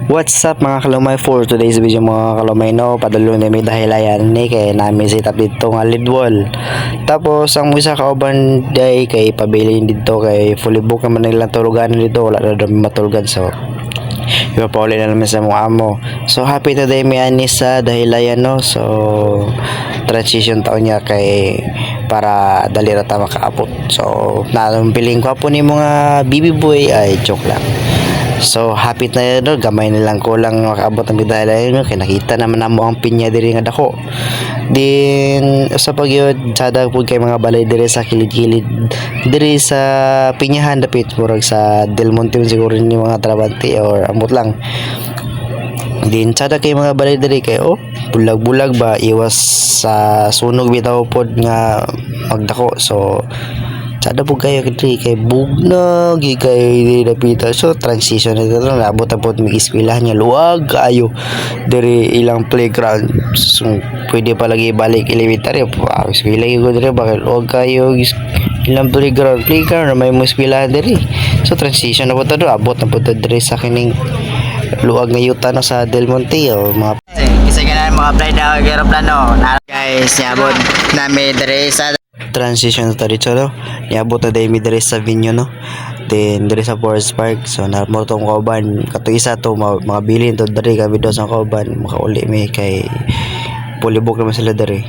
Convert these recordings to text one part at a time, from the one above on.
What's up mga kalumay, for today's video mga kalumay, no, padalo na may dahilayan ni kay namin set up dito nga lead wall. Tapos ang isa kauban day kay pabilin dito kay fully book naman nilang tulugan dito, wala na daw matulugan, so ipapauli na naman sa mga amo. So happy today may ani sa dahilayan, no, so transition taon niya kay para dali ra ta makaabot. So napiling ko po ni mga BB boy ay joke lang. So happy na yun, no? Gamay nilang kulang makaabot ang bidala yun, no? Kaya nakita naman na mo ang pinya diri nga dako. Din sa pagyod sada po kay mga balay diri sa kilid-kilid diri sa pinyahan dapit murag sa Del Monte siguro ni mga trabante or ambot lang. Din sada kay mga balay diri kay bulag-bulag ba iwas sa sunog bitaw pod nga magdako. So sada po kayo kay bugna kay dapita, so transition na ito nabot po may eskwelahan niya luwag kayo diri ilang playground, so pwede pa lagi balik elementary eskwela ko diri bakit luwag kayo ilang playground na may eskwelahan diri. So transition na po ito, abot na po ito diri sa kining luwag nga yuta na sa Del Monte mga isa ka na mga apply na aeroplano guys, yabot namin diri sa transition sa dito, no, niabot na dahil mi diri sa venue, no, then diri sa Forest Park. So narmo tong kauban kato isa to mga bilin to diri kami do sa kauban makauli mi kay pulibok naman sila diri.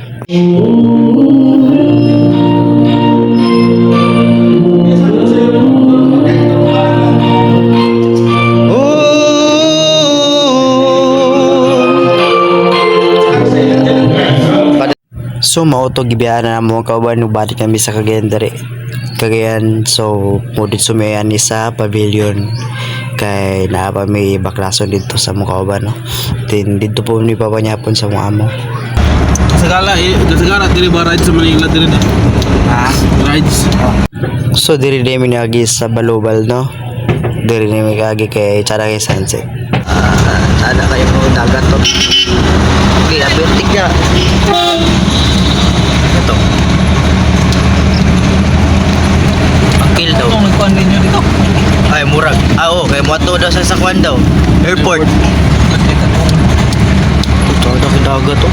So mauto gibiyahan na mo kauban balik kami sa Cagayan. So mudit sumayan ni sa pavilion kay naa pa may baklason dito sa mga kauban, no. Then dito po ni papanyapon sa mga amo. Sagala diri ba rides sa Manila diri na. Rides. So diri mi nagi sa Balubal, no. Diri mi kagi kay Charangay Sunset. ada kayo po dagat to okay, abertik na ito akil daw Ano nagkuhan ninyo dito? ay murag kay moto daw sa sakwan daw airport Todo dagat to.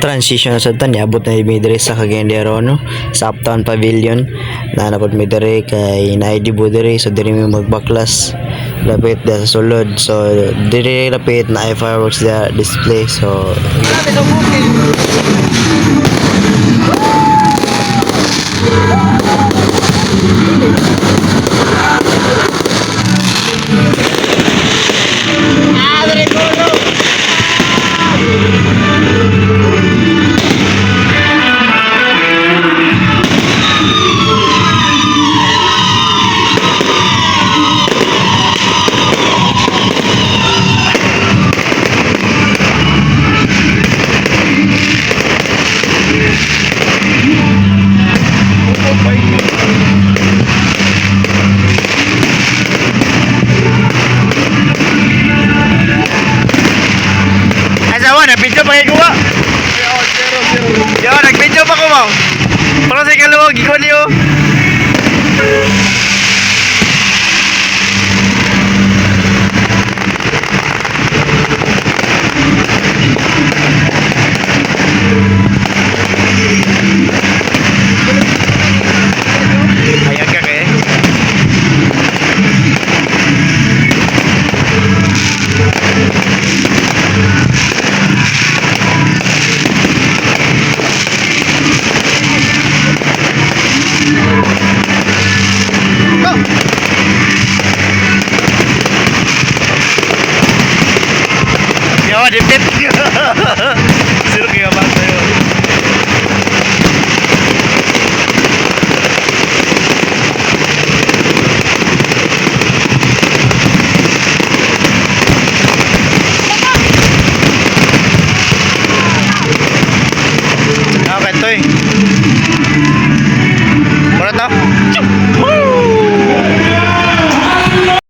Transition sa tan abot na mi diri sa Cagayan, no, sa Uptown Pavilion na napod mi diri kay naidibo diri, so diri mi magbaklas lapit da sa sulod. So diri lapit na ay fireworks da display. So Ano ito booking?